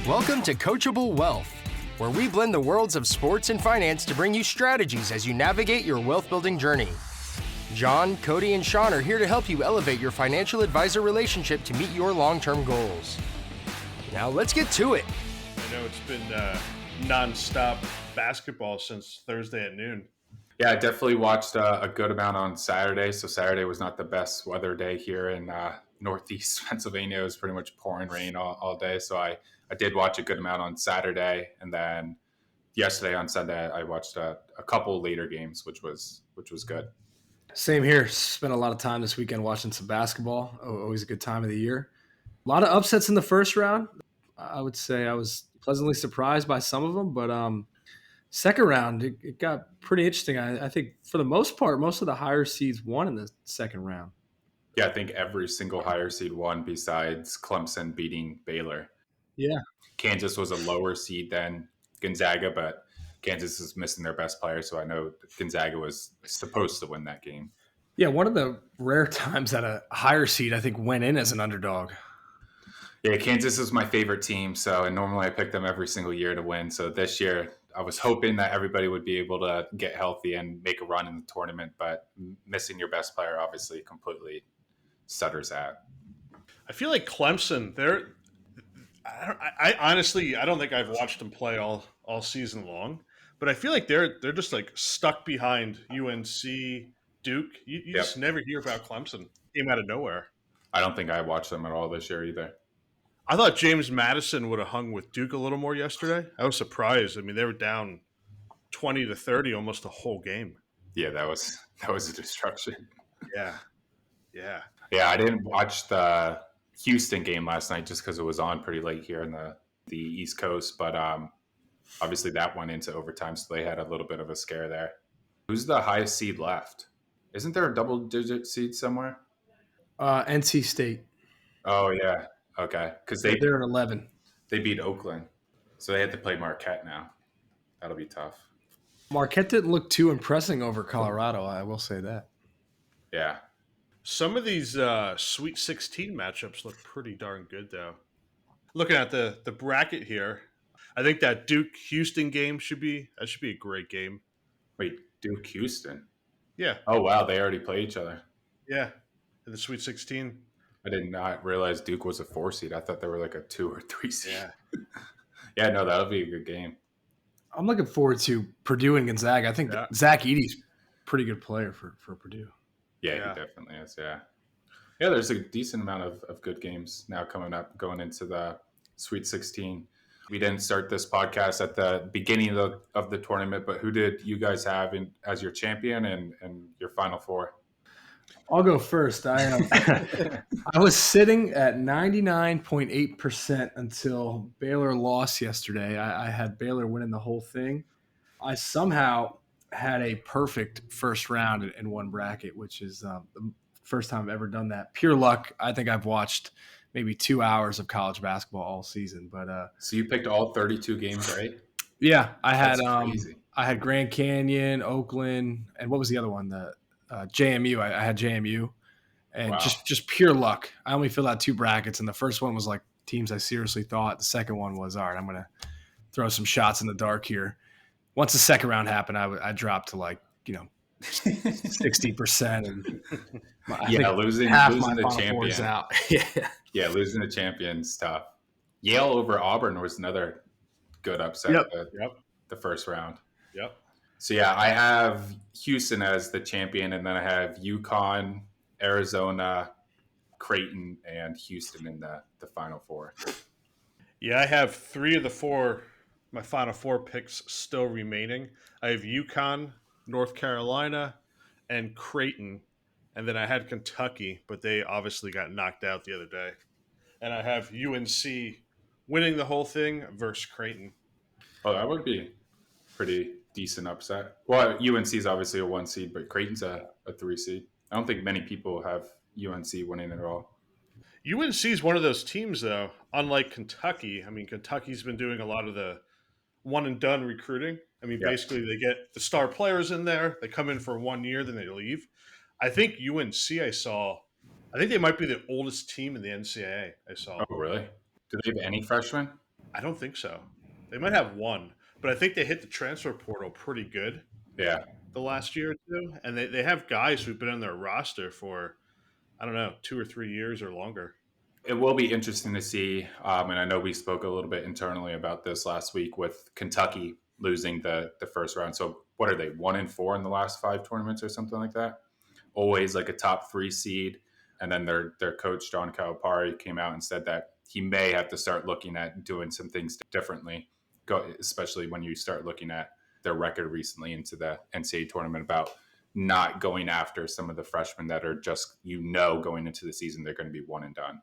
Welcome to Coachable Wealth, where we blend the worlds of sports and finance to bring you strategies as you navigate your wealth building journey. John, Cody, and Sean are here to help you elevate your financial advisor relationship to meet your long-term goals. Now let's get to it. I know it's been non-stop basketball since Thursday at noon. Yeah, I definitely watched a good amount on Saturday. So Saturday was not the best weather day here in Northeast Pennsylvania. It was pretty much pouring rain all day. So I did watch a good amount on Saturday. And then yesterday on Sunday, I watched a couple later games, which was good. Same here. Spent a lot of time this weekend watching some basketball. Always a good time of the year. A lot of upsets in the first round. I would say I was pleasantly surprised by some of them, but second round, it got pretty interesting. I think for the most part, most of the higher seeds won in the second round. Yeah, I think every single higher seed won besides Clemson beating Baylor. Yeah. Kansas was a lower seed than Gonzaga, but Kansas is missing their best player, so I know Gonzaga was supposed to win that game. Yeah, one of the rare times that a higher seed, I think, went in as an underdog. Yeah, Kansas is my favorite team, and normally I pick them every single year to win. So this year, I was hoping that everybody would be able to get healthy and make a run in the tournament, but missing your best player obviously completely stutters that. I feel like Clemson, I honestly, I don't think I've watched them play all season long, but I feel like they're just like stuck behind UNC, Duke. You just never hear about Clemson. Came out of nowhere. I don't think I watched them at all this year either. I thought James Madison would have hung with Duke a little more yesterday. I was surprised. I mean, they were down 20-30 almost the whole game. Yeah, that was a destruction. Yeah. I didn't watch the Houston game last night just because it was on pretty late here in the East Coast, but obviously that went into overtime, so they had a little bit of a scare there. Who's the highest seed left? Isn't there a double-digit seed somewhere? NC State. Oh, yeah. Okay, because they're at 11. They beat Oakland, so they had to play Marquette now. That'll be tough. Marquette didn't look too impressive over Colorado, I will say that. Yeah. Some of these Sweet 16 matchups look pretty darn good, though. Looking at the bracket here, I think that Duke-Houston game should be a great game. Wait, Duke-Houston? Yeah. Oh, wow, they already play each other. Yeah, in the Sweet 16. I did not realize Duke was a 4 seed. I thought they were like a 2 or 3 seed. Yeah. Yeah, no, that'll be a good game. I'm looking forward to Purdue and Gonzaga. I think Zach Edey's a pretty good player for Purdue. Yeah, he definitely is, yeah. Yeah, there's a decent amount of good games now coming up, going into the Sweet 16. We didn't start this podcast at the beginning of the tournament, but who did you guys have as your champion and your Final Four? I'll go first. I was sitting at 99.8% until Baylor lost yesterday. I had Baylor winning the whole thing. I somehow had a perfect first round in one bracket, which is the first time I've ever done that. Pure luck. I think I've watched maybe 2 hours of college basketball all season. But so you picked all 32 games, right? Yeah, I had Grand Canyon, Oakland, and what was the other one? JMU. I had JMU, and wow. just pure luck. I only filled out 2 brackets, and the first one was like teams I seriously thought. The second one was, all right, I'm going to throw some shots in the dark here. Once the second round happened, I dropped to 60%. And losing the champion. Out. Yeah, losing the champion's tough. Yale over Auburn was another good upset. The first round. Yep. So, yeah, I have Houston as the champion, and then I have UConn, Arizona, Creighton, and Houston in the Final Four. Yeah, I have 3 of the 4, my Final Four picks still remaining. I have UConn, North Carolina, and Creighton, and then I had Kentucky, but they obviously got knocked out the other day. And I have UNC winning the whole thing versus Creighton. Oh, that would be pretty decent upset. Well, UNC is obviously a 1 seed, but Creighton's a 3 seed. I don't think many people have UNC winning at all. UNC is one of those teams, though, unlike Kentucky. I mean, Kentucky's been doing a lot of the one-and-done recruiting. I mean, basically they get the star players in there. They come in for 1 year, then they leave. I think UNC I think they might be the oldest team in the NCAA I saw. Oh, really? Do they have any freshmen? I don't think so. They might have one, but I think they hit the transfer portal pretty good Yeah, the last year or two, and they have guys who've been on their roster for I don't know 2 or 3 years or longer. it will be interesting to see. And I know we spoke a little bit internally about this last week with Kentucky losing the first round. So what are they, 1-4 in the last 5 tournaments or something like that? Always like a top 3 seed. And then their coach John Calipari came out and said that he may have to start looking at doing some things differently, especially when you start looking at their record recently into the NCAA tournament about not going after some of the freshmen that are just going into the season they're going to be one and done,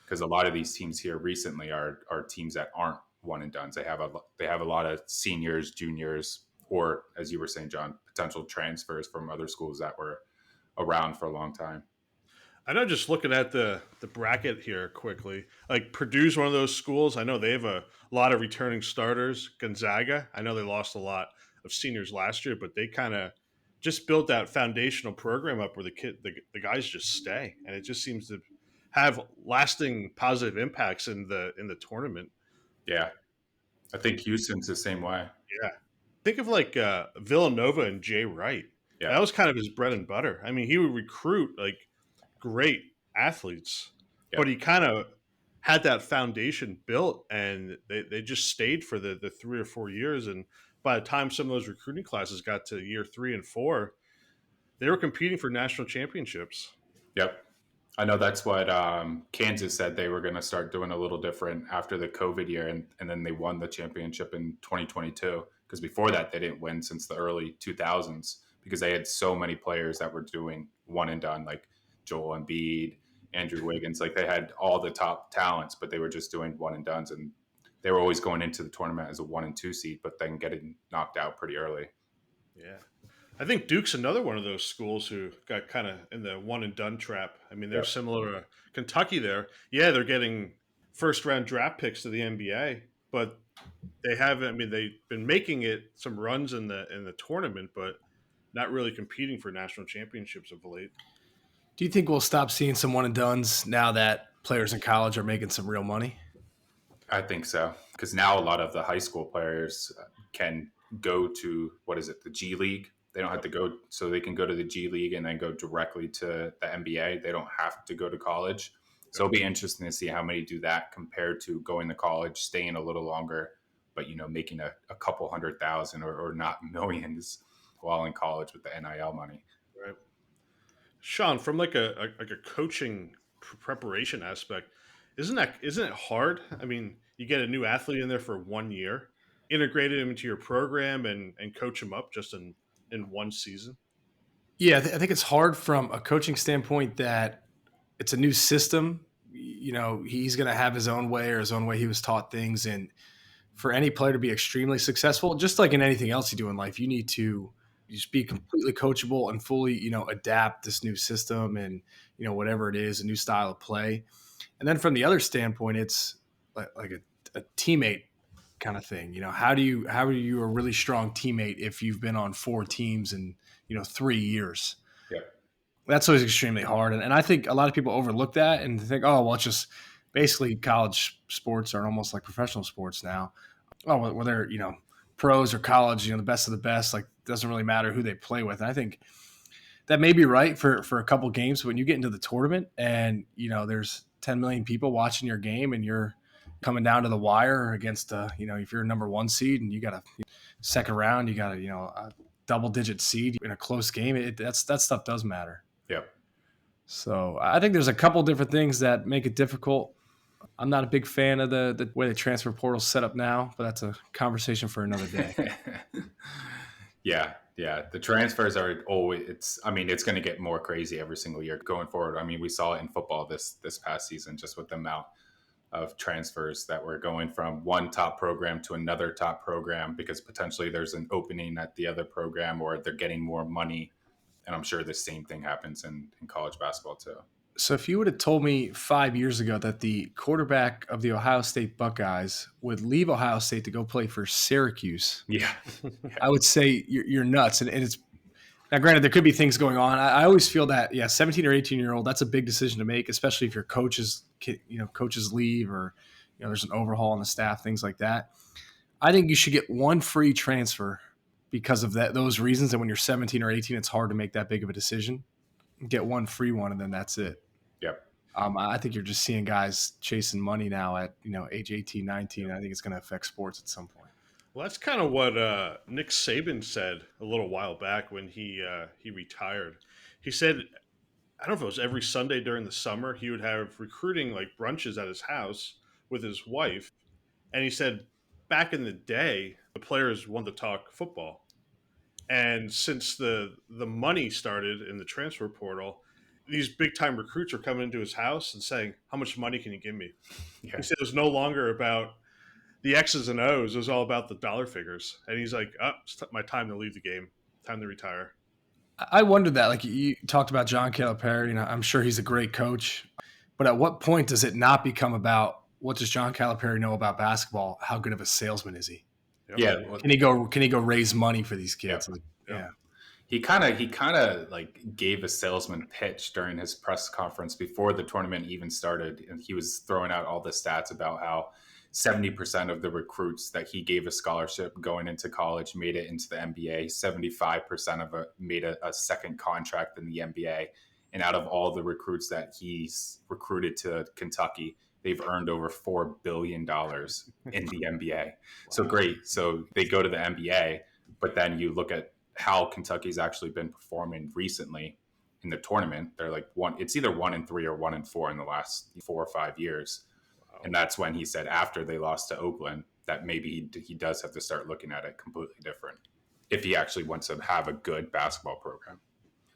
because a lot of these teams here recently are teams that aren't one and done. They have a lot of seniors, juniors, or as you were saying, John, potential transfers from other schools that were around for a long time. I know, just looking at the bracket here quickly, like Purdue's one of those schools. I know they have a lot of returning starters. Gonzaga, I know they lost a lot of seniors last year, but they kind of just built that foundational program up where the guys just stay, and it just seems to have lasting positive impacts in the tournament. Yeah, I think Houston's the same way. Yeah, think of like Villanova and Jay Wright. Yeah, That was kind of his bread and butter. I mean, he would recruit like great athletes, yeah, but he kind of had that foundation built, and they just stayed for the 3 or 4 years. And by the time some of those recruiting classes got to year 3 and 4, they were competing for national championships. yep. I know that's what Kansas said they were going to start doing a little different after the COVID year, and then they won the championship in 2022. Because before that, they didn't win since the early 2000s because they had so many players that were doing one and done, like Joel Embiid, Andrew Wiggins. Like they had all the top talents, but they were just doing one and dones, and they were always going into the tournament as a 1 and 2 seed, but then getting knocked out pretty early. Yeah. I think Duke's another one of those schools who got kind of in the one and done trap. I mean, they're Yep. similar to Kentucky there. Yeah, they're getting first round draft picks to the NBA, but they haven't. I mean, they've been making it some runs in the tournament, but not really competing for national championships of late. Do you think we'll stop seeing some one and dones now that players in college are making some real money? I think so, because now a lot of the high school players can go to, what is it, the G League. They don't have to go, so they can go to the G League and then go directly to the NBA. They don't have to go to college. So it'll be interesting to see how many do that compared to going to college, staying a little longer, but making a couple 100,000 or not millions while in college with the NIL money. Right. Sean, from like a coaching preparation aspect, isn't it hard? I mean, you get a new athlete in there for 1 year, integrate him into your program, and coach him up just in one season. Yeah, I think it's hard from a coaching standpoint that it's a new system. He's going to have his own way or his own way he was taught things. And for any player to be extremely successful, just like in anything else you do in life, you need to just be completely coachable and fully, adapt this new system and, whatever it is, a new style of play. And then from the other standpoint, it's like a teammate kind of thing. How are you a really strong teammate if you've been on 4 teams in 3 years? Yeah. That's always extremely hard. And I think a lot of people overlook that and think, oh, well, it's just basically college sports are almost like professional sports now. Oh, whether, pros or college, the best of the best, like doesn't really matter who they play with. And I think that may be right for a couple games. But when you get into the tournament and, there's 10 million people watching your game and you're coming down to the wire against, if you're a number 1 seed and you got a second round, you got a double-digit seed in a close game, that stuff does matter. Yep. So I think there's a couple different things that make it difficult. I'm not a big fan of the way the transfer portal's set up now, but that's a conversation for another day. Yeah. The transfers are always, it's going to get more crazy every single year going forward. I mean, we saw it in football this past season, just with the amount of transfers that were going from one top program to another top program because potentially there's an opening at the other program or they're getting more money. And I'm sure the same thing happens in college basketball too. So if you would have told me 5 years ago that the quarterback of the Ohio State Buckeyes would leave Ohio State to go play for Syracuse, yeah. I would say you're nuts. And it's now, granted, there could be things going on. I always feel that, 17 or 18-year-old, that's a big decision to make, especially if your coaches leave or, there's an overhaul on the staff, things like that. I think you should get one free transfer because of those reasons. And when you're 17 or 18, it's hard to make that big of a decision. Get one free one, and then that's it. Yep. I think you're just seeing guys chasing money now at age 18, 19. I think it's going to affect sports at some point. Well, that's kind of what Nick Saban said a little while back when he retired. He said, I don't know if it was every Sunday during the summer, he would have recruiting like brunches at his house with his wife. And he said back in the day, the players wanted to talk football. And since the money started in the transfer portal, these big time recruits are coming into his house and saying, "How much money can you give me?" Yeah. He said it was no longer about the X's and O's; it was all about the dollar figures. And he's like, "Oh, it's my time to leave the game, time to retire." I wondered that. Like you talked about John Calipari, and I'm sure he's a great coach. But at what point does it not become about what does John Calipari know about basketball? How good of a salesman is he? Yep. Yeah. Can he go raise money for these kids? Yep. Like, Yep. Yeah. He kind of like gave a salesman pitch during his press conference before the tournament even started, and he was throwing out all the stats about how 70% of the recruits that he gave a scholarship going into college made it into the NBA. 75% of it made a second contract in the NBA, and out of all the recruits that he's recruited to Kentucky, they've earned over $4 billion in the NBA. So great. So they go to the NBA, but then you look at how Kentucky's actually been performing recently in the tournament. They're like it's either 1-3 or 1-4 in the last 4 or 5 years. Wow. And that's when he said after they lost to Oakland that maybe he does have to start looking at it completely different if he actually wants to have a good basketball program.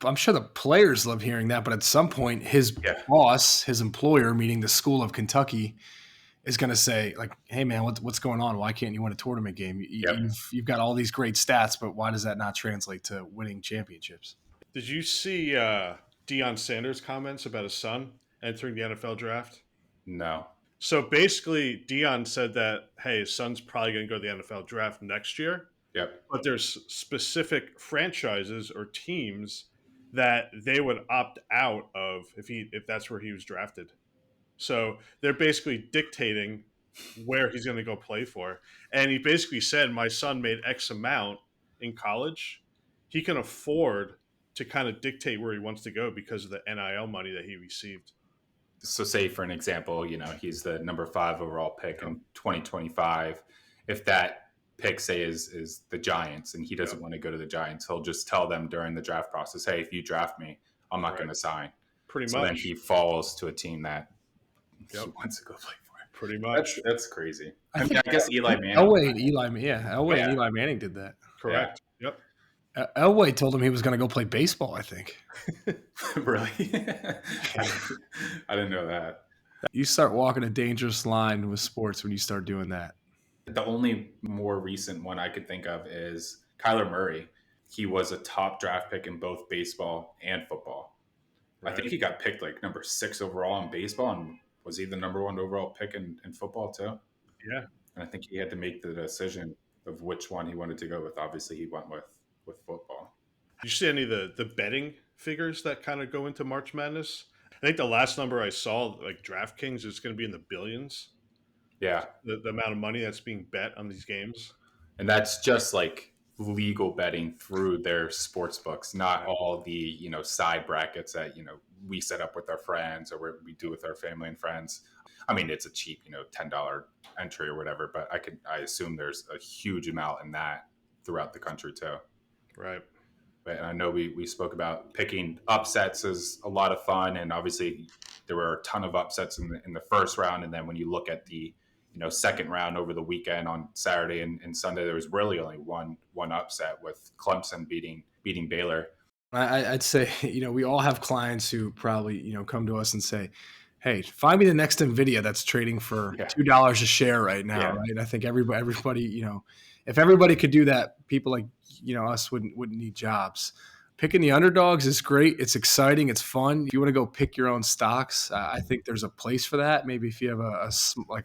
I'm sure the players love hearing that, but at some point his boss, his employer, meaning the school of Kentucky, is going to say, like, hey, man, what's going on? Why can't you win a tournament game? You've got all these great stats, but why does that not translate to winning championships? Did you see Deion Sanders' comments about his son entering the NFL draft? No. So basically, Deion said that, hey, his son's probably going to go to the NFL draft next year. Yep. But there's specific franchises or teams that they would opt out of if that's where he was drafted. So they're basically dictating where he's going to go play for. And he basically said, my son made X amount in college. He can afford to kind of dictate where he wants to go because of the NIL money that he received. So say for an example, he's the number 5 overall pick in 2025. If that pick, say, is the Giants and he doesn't want to go to the Giants, he'll just tell them during the draft process, hey, if you draft me, I'm not going to sign. Pretty so much. Then he falls to a team that he wants to go play for. Pretty much. That's crazy. I guess Eli Manning. Elway and Eli Manning did that. Correct. Yeah. Yep. Elway told him he was going to go play baseball, I think. Really? I didn't know that. You start walking a dangerous line with sports when you start doing that. The only more recent one I could think of is Kyler Murray. He was a top draft pick in both baseball and football. Right. I think he got picked like number 6 overall in baseball, and was he the number 1 overall pick in football too? Yeah. And I think he had to make the decision of which one he wanted to go with. Obviously, he went with football. Did you see any of the betting figures that kind of go into March Madness? I think the last number I saw, like DraftKings, is going to be in the billions. Yeah. The amount of money that's being bet on these games. And that's just like legal betting through their sports books, not all the, side brackets that, we set up with our friends or we do with our family and friends. I mean, it's a cheap, $10 entry or whatever, but I assume there's a huge amount in that throughout the country too. Right. But I know we spoke about picking upsets is a lot of fun. And obviously there were a ton of upsets in the first round. And then when you look at the, second round over the weekend on Saturday and Sunday, there was really only one upset with Clemson beating Baylor. I'd say, we all have clients who probably, come to us and say, hey, find me the next NVIDIA that's trading for $2 a share right now, right? I think everybody, if everybody could do that, people like, us wouldn't need jobs. Picking the underdogs is great. It's exciting. It's fun. If you want to go pick your own stocks, I think there's a place for that. Maybe if you have a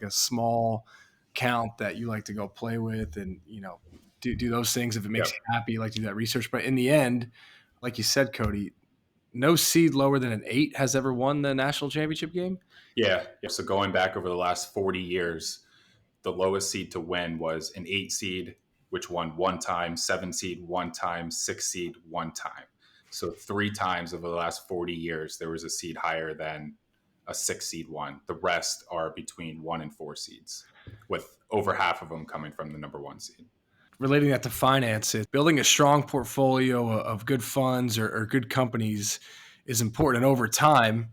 small account that you like to go play with and, do those things. If it makes you happy, you like to do that research. But in the end, like you said, Cody, no seed lower than an 8 has ever won the national championship game. Yeah. So going back over the last 40 years, the lowest seed to win was an 8 seed, which won one time, 7 seed one time, 6 seed one time. So 3 times over the last 40 years, there was a seed higher than a 6 seed one. The rest are between 1 and 4 seeds, with over half of them coming from the number 1 seed. Relating that to finances, building a strong portfolio of good funds or good companies is important. And over time,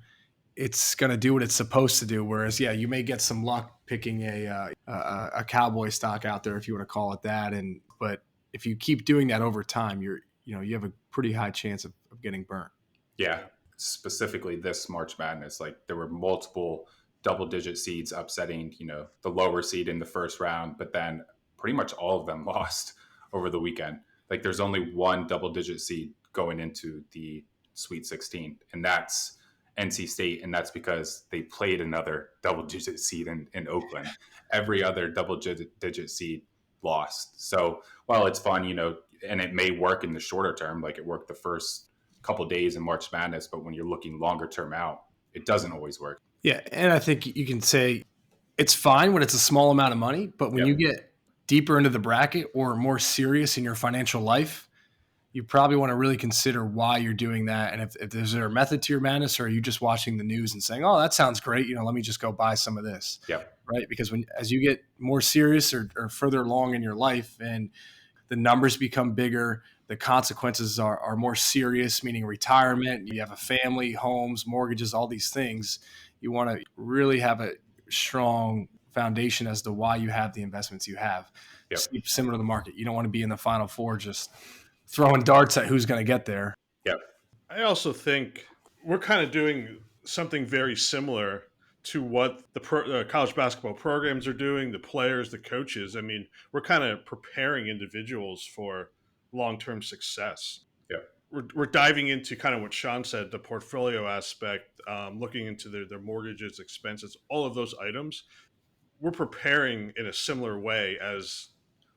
it's going to do what it's supposed to do. Whereas, yeah, you may get some luck picking a cowboy stock out there, if you want to call it that. But if you keep doing that over time, you have a pretty high chance of getting burnt. Yeah, specifically this March Madness, like there were multiple double-digit seeds upsetting, the lower seed in the first round, but then pretty much all of them lost over the weekend. Like there's only one double-digit seed going into the Sweet 16, and that's NC State, and that's because they played another double-digit seed in Oakland. Every other double-digit seed lost. So while it's fun, and it may work in the shorter term, like it worked the first couple of days in March Madness, but when you're looking longer term out, it doesn't always work. Yeah, and I think you can say it's fine when it's a small amount of money, but when you get deeper into the bracket or more serious in your financial life, you probably want to really consider why you're doing that. And if there's a method to your madness, or are you just watching the news and saying, oh, that sounds great, let me just go buy some of this. Yeah. Right. Because as you get more serious or further along in your life and the numbers become bigger, the consequences are more serious, meaning retirement, you have a family, homes, mortgages, all these things. You want to really have a strong foundation as to why you have the investments you have. Yep. Similar to the market. You don't want to be in the Final Four just throwing darts at who's going to get there. Yep. I also think we're kind of doing something very similar to what the college basketball programs are doing, the players, the coaches. I mean, we're kind of preparing individuals for long-term success. Yep. We're diving into kind of what Sean said, the portfolio aspect, looking into their mortgages, expenses, all of those items. We're preparing in a similar way as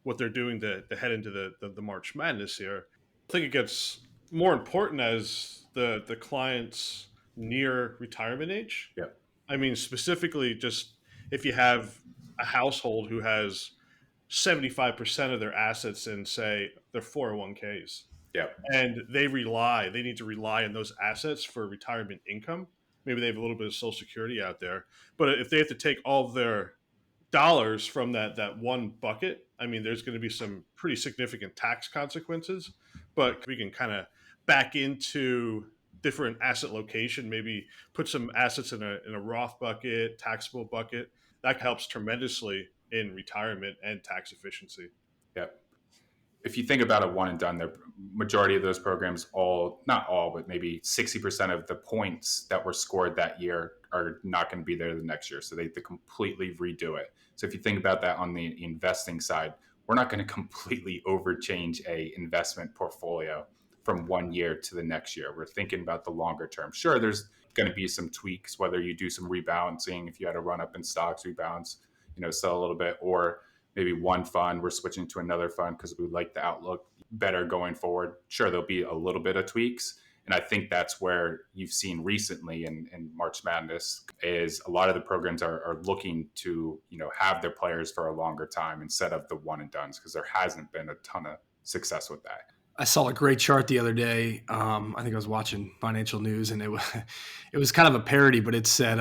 what they're doing to head into the March Madness here. I think it gets more important as the clients near retirement age. Yep. I mean, specifically, just if you have a household who has 75% of their assets in, say, their 401ks, and they need to rely on those assets for retirement income. Maybe they have a little bit of Social Security out there, but if they have to take all of their dollars from that one bucket, I mean, there's going to be some pretty significant tax consequences. But we can kind of back into different asset location, maybe put some assets in a Roth bucket, taxable bucket. That helps tremendously in retirement and tax efficiency. Yep. If you think about a one and done, the majority of those programs, not all, but maybe 60% of the points that were scored that year are not going to be there the next year. So they have to completely redo it. So if you think about that on the investing side, we're not going to completely overchange a investment portfolio from one year to the next year. We're thinking about the longer term. Sure, there's going to be some tweaks, whether you do some rebalancing, if you had a run up in stocks, rebalance, sell a little bit, or maybe one fund, we're switching to another fund because we like the outlook better going forward. Sure, there'll be a little bit of tweaks. And I think that's where you've seen recently in March Madness is a lot of the programs are looking to, have their players for a longer time instead of the one and dones, because there hasn't been a ton of success with that. I saw a great chart the other day. I think I was watching financial news, and it was kind of a parody, but it said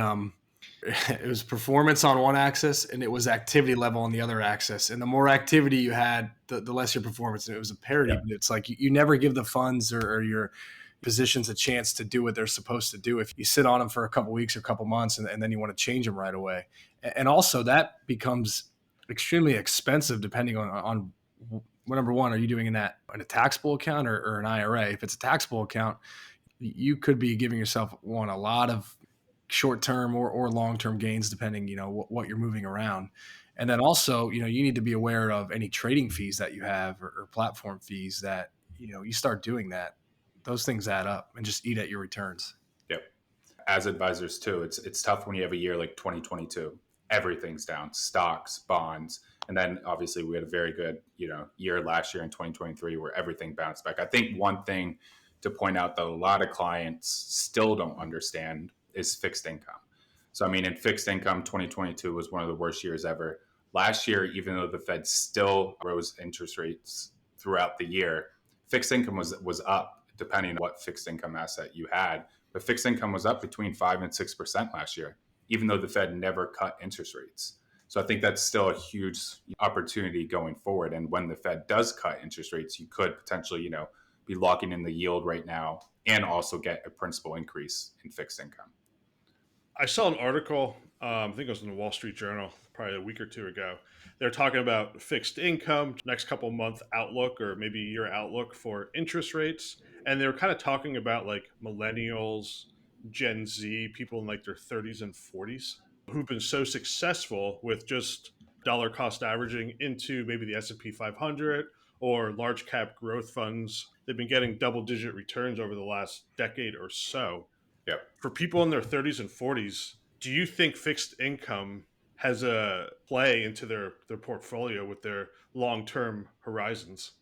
it was performance on one axis and it was activity level on the other axis. And the more activity you had, the less your performance. And it was a parody, but it's like you never give the funds or your positions a chance to do what they're supposed to do if you sit on them for a couple weeks or a couple months and then you want to change them right away. And also that becomes extremely expensive depending on what, number one, are you doing in a taxable account or an IRA? If it's a taxable account, you could be giving yourself a lot of short-term or long-term gains, depending, what you're moving around. And then also, you need to be aware of any trading fees that you have or platform fees that, you start doing that. Those things add up and just eat at your returns. Yep. As advisors too, it's tough when you have a year like 2022. Everything's down, stocks, bonds. And then obviously we had a very good, year last year in 2023 where everything bounced back. I think one thing to point out that a lot of clients still don't understand is fixed income. So, I mean, in fixed income, 2022 was one of the worst years ever. Last year, even though the Fed still rose interest rates throughout the year, fixed income was up, depending on what fixed income asset you had. But fixed income was up between 5 and 6% last year, even though the Fed never cut interest rates. So I think that's still a huge opportunity going forward. And when the Fed does cut interest rates, you could potentially, be locking in the yield right now and also get a principal increase in fixed income. I saw an article, I think it was in the Wall Street Journal, probably a week or two ago. They're talking about fixed income, next couple month outlook, or maybe year outlook for interest rates. And they were kind of talking about like millennials, Gen Z, people in like their 30s and 40s who've been so successful with just dollar cost averaging into maybe the S&P 500 or large cap growth funds. They've been getting double digit returns over the last decade or so. Yep. For people in their 30s and 40s, do you think fixed income has a play into their portfolio with their long-term horizons?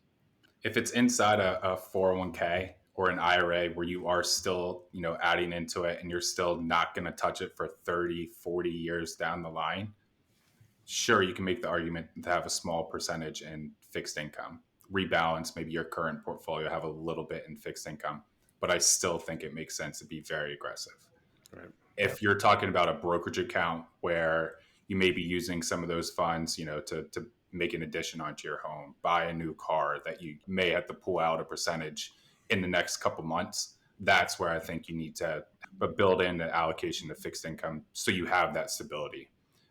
If it's inside a 401k or an IRA where you are still, adding into it and you're still not going to touch it for 30, 40 years down the line, sure, you can make the argument to have a small percentage in fixed income, rebalance maybe your current portfolio, have a little bit in fixed income. But I still think it makes sense to be very aggressive. Right. If you're talking about a brokerage account where you may be using some of those funds, to make an addition onto your home, buy a new car that you may have to pull out a percentage in the next couple months, that's where I think you need to build in the allocation to fixed income so you have that stability.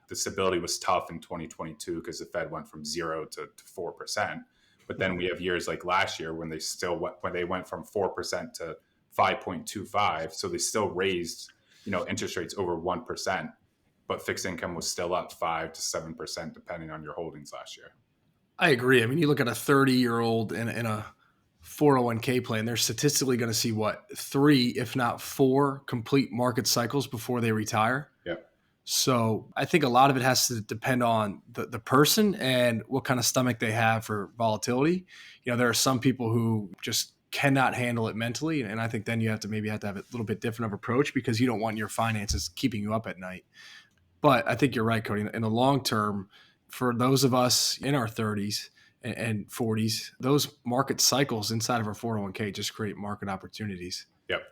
The stability was tough in 2022 because the Fed went from 0 to 4%. But then we have years like last year when they went from 4% to 5.25. So they still raised, interest rates over 1%, but fixed income was still up 5 to 7%, depending on your holdings last year. I agree. I mean, you look at a 30-year-old in a 401k plan, they're statistically going to see 3, if not 4 complete market cycles before they retire. Yep. So I think a lot of it has to depend on the person and what kind of stomach they have for volatility. There are some people who just cannot handle it mentally. And I think then you have to have a little bit different of approach because you don't want your finances keeping you up at night. But I think you're right, Cody. In the long term, for those of us in our 30s and 40s, those market cycles inside of our 401k just create market opportunities. Yep.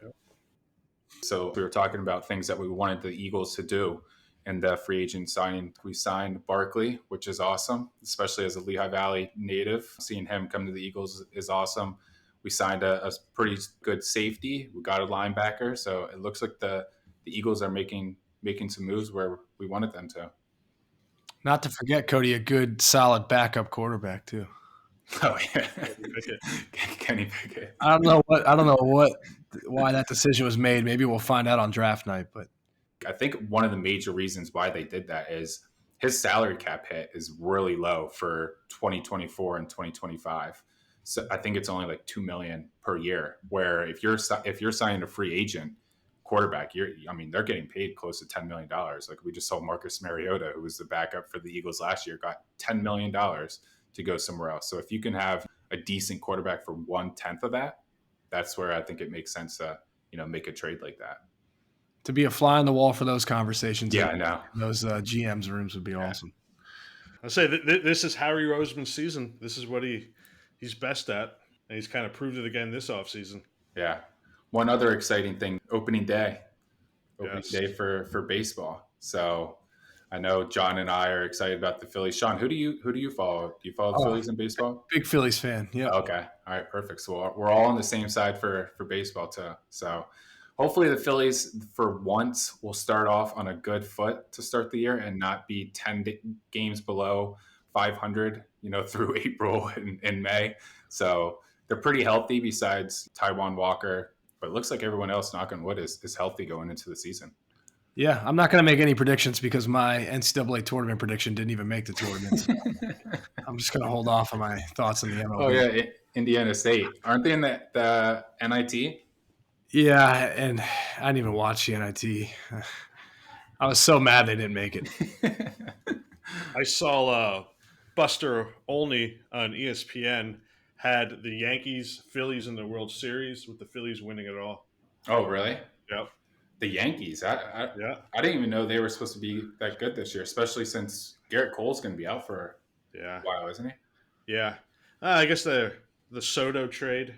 So we were talking about things that we wanted the Eagles to do. And the free agent signing, we signed Barkley, which is awesome, especially as a Lehigh Valley native. Seeing him come to the Eagles is awesome. We signed a pretty good safety. We got a linebacker. So it looks like the Eagles are making some moves where we wanted them to. Not to forget, Cody, a good, solid backup quarterback too. Oh yeah, Kenny Pickett. I don't know why that decision was made. Maybe we'll find out on draft night. But I think one of the major reasons why they did that is his salary cap hit is really low for 2024 and 2025. So I think it's only like $2 million per year. Where if you're signing a free agent quarterback, they're getting paid close to $10 million. Like we just saw Marcus Mariota, who was the backup for the Eagles last year, got $10 million to go somewhere else. So if you can have a decent quarterback for 1/10 of that, that's where I think it makes sense to make a trade like that. To be a fly on the wall for those conversations, yeah, I know those GM's rooms would be awesome. I say this is Harry Roseman's season. This is what he's best at, and he's kind of proved it again this offseason. Yeah. One other exciting thing: opening day Yes. for baseball. So I know John and I are excited about the Phillies. Sean, who do you follow? Do you follow the Phillies in baseball? Big Phillies fan. Yeah. Okay. All right. Perfect. So we're all on the same side for baseball too. So hopefully the Phillies, for once, will start off on a good foot to start the year and not be 10 games below 500, through April and May. So they're pretty healthy besides Taijuan Walker, but it looks like everyone else, knock on wood, is healthy going into the season. Yeah, I'm not going to make any predictions because my NCAA tournament prediction didn't even make the tournament. So I'm just going to hold off on my thoughts on the MLB. Oh, yeah, Indiana State. Aren't they in the NIT? Yeah, and I didn't even watch the NIT. I was so mad they didn't make it. I saw Buster Olney on ESPN had the Yankees, Phillies in the World Series, with the Phillies winning it all. Oh, really? Yep. The Yankees. Yeah. I didn't even know they were supposed to be that good this year, especially since Garrett Cole's going to be out for Yeah. a while, isn't he? Yeah. I guess the Soto trade.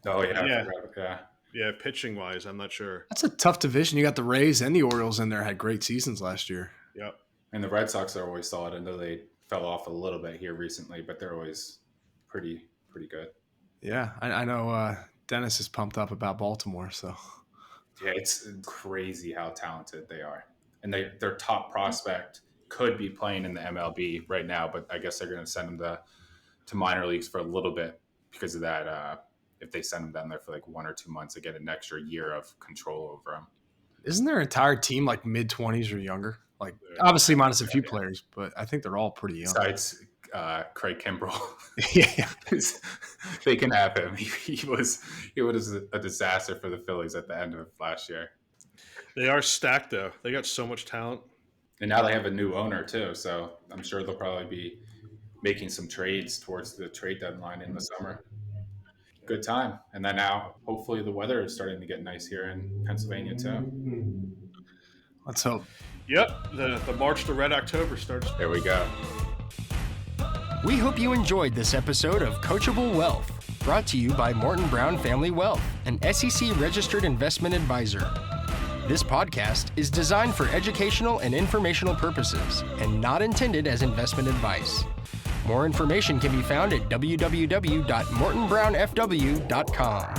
Oh, yeah. Yeah. Yeah. Yeah, pitching wise, I'm not sure. That's a tough division. You got the Rays and the Orioles in there, had great seasons last year. Yep. And the Red Sox are always solid. I know they fell off a little bit here recently, but they're always pretty good. Yeah, I know Dennis is pumped up about Baltimore. So yeah, it's crazy how talented they are. And their top prospect could be playing in the MLB right now, but I guess they're going to send him to minor leagues for a little bit because of that. If they send him down there for like 1 or 2 months, they get an extra year of control over him. Isn't their entire team like mid-20s or younger? Like obviously minus a few players, but I think they're all pretty young. Besides Craig Kimbrell. Yeah. They can have him. He was a disaster for the Phillies at the end of last year. They are stacked though. They got so much talent. And now they have a new owner too, so I'm sure they'll probably be making some trades towards the trade deadline in the summer. Good time. And then now hopefully the weather is starting to get nice here in Pennsylvania too. Let's hope. Yep. The March to Red October starts. There we go. We hope you enjoyed this episode of Coachable Wealth, brought to you by Morton Brown Family Wealth, an SEC-registered investment advisor. This podcast is designed for educational and informational purposes and not intended as investment advice. More information can be found at www.mortonbrownfw.com.